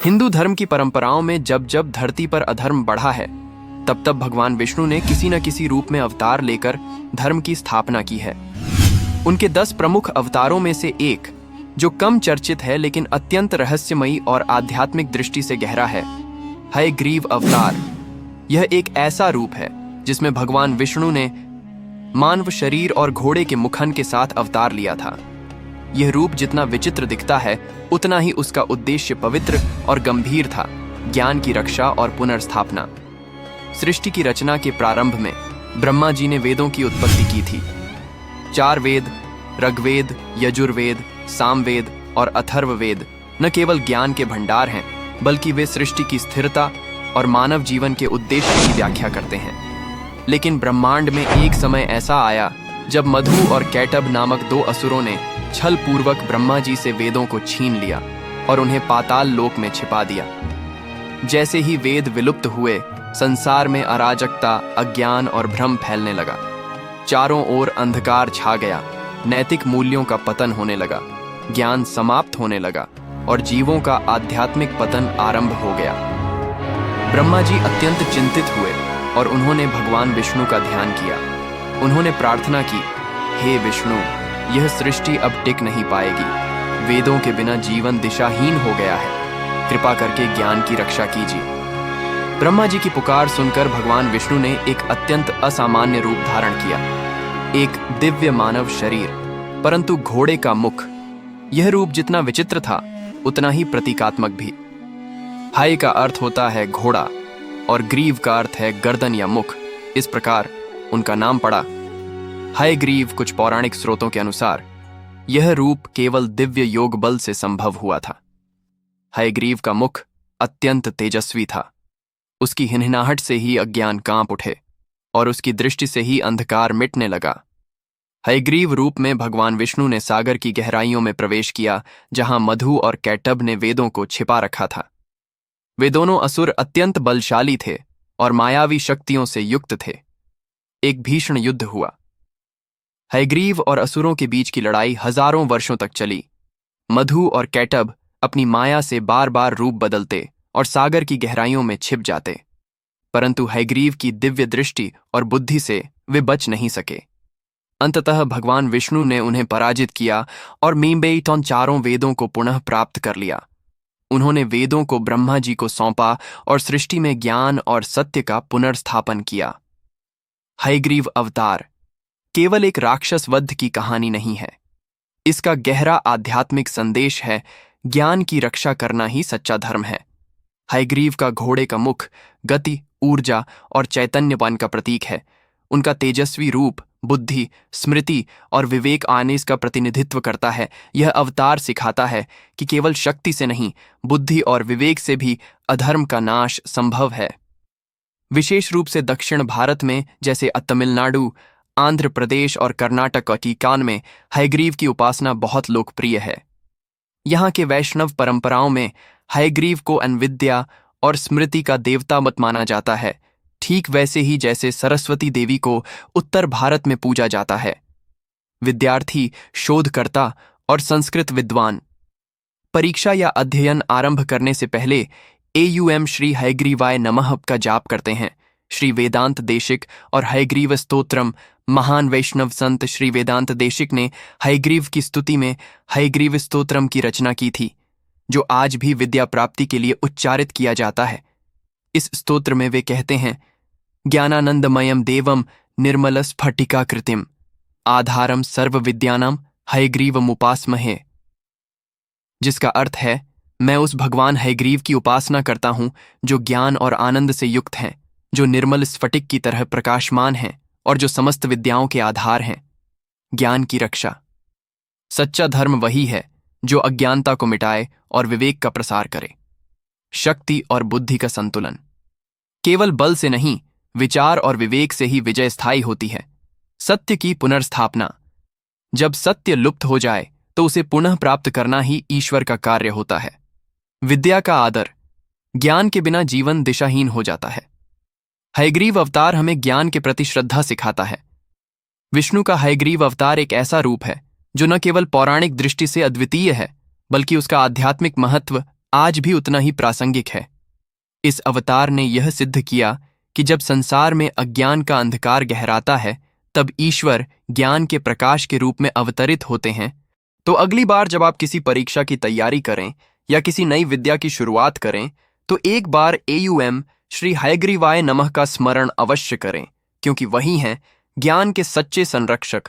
हिंदू धर्म की परंपराओं में जब जब धरती पर अधर्म बढ़ा है, तब तब भगवान विष्णु ने किसी न किसी रूप में अवतार लेकर धर्म की स्थापना की है। उनके 10 प्रमुख अवतारों में से एक, जो कम चर्चित है लेकिन अत्यंत रहस्यमयी और आध्यात्मिक दृष्टि से गहरा है, हयग्रीव अवतार। यह एक ऐसा रूप है जिसमें भगवान विष्णु ने मानव शरीर और घोड़े के मुखन के साथ अवतार लिया था। यह रूप जितना विचित्र दिखता है, उतना ही उसका उद्देश्य पवित्र और गंभीर था, ज्ञान की रक्षा और पुनर्स्थापना। सृष्टि की रचना के प्रारंभ में ब्रह्मा जी ने वेदों की उत्पत्ति की थी। 4 वेद, ऋग्वेद, यजुर्वेद, सामवेद और अथर्ववेद न केवल ज्ञान के भंडार हैं, बल्कि वे सृष्टि की स्थिरता और मानव जीवन के उद्देश्य की व्याख्या करते हैं। लेकिन ब्रह्मांड में एक समय ऐसा आया जब मधु और कैटभ नामक 2 असुरों ने छल पूर्वक ब्रह्मा जी से वेदों को छीन लिया और उन्हें पाताल लोक में छिपा दिया। जैसे ही वेद विलुप्त हुए, संसार में अराजकता, अज्ञान और भ्रम फैलने लगा। चारों ओर अंधकार छा गया, नैतिक मूल्यों का पतन होने लगा, ज्ञान समाप्त होने लगा और जीवों का आध्यात्मिक पतन आरंभ हो गया। ब्रह्मा जी अत्यंत चिंतित हुए और उन्होंने भगवान विष्णु का ध्यान किया। उन्होंने प्रार्थना की, हे विष्णु, यह सृष्टि अब टिक नहीं पाएगी। वेदों के बिना जीवन दिशाहीन हो गया है। कृपा करके ज्ञान की रक्षा कीजिए। ब्रह्मा जी की पुकार सुनकर भगवान विष्णु ने एक अत्यंत असामान्य रूप धारण किया, एक दिव्य मानव शरीर, परंतु घोड़े का मुख। यह रूप जितना विचित्र था, उतना ही प्रतीकात्मक भी। हाय का अर्थ होता है घोड़ा और ग्रीव का अर्थ है गर्दन या मुख। इस प्रकार उनका नाम पड़ा हयग्रीव। कुछ पौराणिक स्रोतों के अनुसार यह रूप केवल दिव्य योग बल से संभव हुआ था। हयग्रीव का मुख अत्यंत तेजस्वी था। उसकी हिनहिनाहट से ही अज्ञान कांप उठे और उसकी दृष्टि से ही अंधकार मिटने लगा। हयग्रीव रूप में भगवान विष्णु ने सागर की गहराइयों में प्रवेश किया, जहां मधु और कैटभ ने वेदों को छिपा रखा था। वे दोनों असुर अत्यंत बलशाली थे और मायावी शक्तियों से युक्त थे। एक भीषण युद्ध हुआ। हयग्रीव और असुरों के बीच की लड़ाई हजारों वर्षों तक चली। मधु और कैटभ अपनी माया से बार बार रूप बदलते और सागर की गहराइयों में छिप जाते, परंतु हयग्रीव की दिव्य दृष्टि और बुद्धि से वे बच नहीं सके। अंततः भगवान विष्णु ने उन्हें पराजित किया और मींबेइटॉन चारों वेदों को पुनः प्राप्त कर लिया। उन्होंने वेदों को ब्रह्मा जी को सौंपा और सृष्टि में ज्ञान और सत्य का पुनर्स्थापन किया। हयग्रीव अवतार केवल एक राक्षस वध की कहानी नहीं है। इसका गहरा आध्यात्मिक संदेश है, ज्ञान की रक्षा करना ही सच्चा धर्म है। हयग्रीव का घोड़े का मुख गति, ऊर्जा और चैतन्यपन का प्रतीक है। उनका तेजस्वी रूप बुद्धि, स्मृति और विवेक आने का प्रतिनिधित्व करता है। यह अवतार सिखाता है कि केवल शक्ति से नहीं, बुद्धि और विवेक से भी अधर्म का नाश संभव है। विशेष रूप से दक्षिण भारत में, जैसे तमिलनाडु, आंध्र प्रदेश और कर्नाटक की कान में हयग्रीव की उपासना बहुत लोकप्रिय है। यहाँ के वैष्णव परंपराओं में हयग्रीव को अविद्या और स्मृति का देवता मत माना जाता है, ठीक वैसे ही जैसे सरस्वती देवी को उत्तर भारत में पूजा जाता है। विद्यार्थी, शोधकर्ता और संस्कृत विद्वान परीक्षा या अध्ययन आरंभ करने से पहले एयुएम श्री हयग्रीवाय नमः का जाप करते हैं। श्री वेदांत देशिक और हयग्रीव स्तोत्रम, महान वैष्णव संत श्री वेदांत देशिक ने हयग्रीव की स्तुति में हयग्रीव स्तोत्रम की रचना की थी, जो आज भी विद्या प्राप्ति के लिए उच्चारित किया जाता है। इस स्तोत्र में वे कहते हैं, ज्ञानानंदमयम देवम निर्मल स्फटिकाकृतिम आधारम सर्व विद्यानाम हयग्रीवमुपास्महे, जिसका अर्थ है, मैं उस भगवान हयग्रीव की उपासना करता हूं जो ज्ञान और आनंद से युक्त हैं, जो निर्मल स्फटिक की तरह प्रकाशमान हैं और जो समस्त विद्याओं के आधार हैं। ज्ञान की रक्षा। सच्चा धर्म वही है जो अज्ञानता को मिटाए और विवेक का प्रसार करे। शक्ति और बुद्धि का संतुलन। केवल बल से नहीं, विचार और विवेक से ही विजय स्थायी होती है। सत्य की पुनर्स्थापना। जब सत्य लुप्त हो जाए तो उसे पुनः प्राप्त करना ही ईश्वर का कार्य होता है। विद्या का आदर। ज्ञान के बिना जीवन दिशाहीन हो जाता है। हयग्रीव अवतार हमें ज्ञान के प्रति श्रद्धा सिखाता है। विष्णु का हयग्रीव अवतार एक ऐसा रूप है जो न केवल पौराणिक दृष्टि से अद्वितीय है, बल्कि उसका आध्यात्मिक महत्व आज भी उतना ही प्रासंगिक है। इस अवतार ने यह सिद्ध किया कि जब संसार में अज्ञान का अंधकार गहराता है, तब ईश्वर ज्ञान के प्रकाश के रूप में अवतरित होते हैं। तो अगली बार जब आप किसी परीक्षा की तैयारी करें या किसी नई विद्या की शुरुआत करें, तो एक बार AUM श्री हयग्रीवाय नमः का स्मरण अवश्य करें, क्योंकि वही हैं ज्ञान के सच्चे संरक्षक,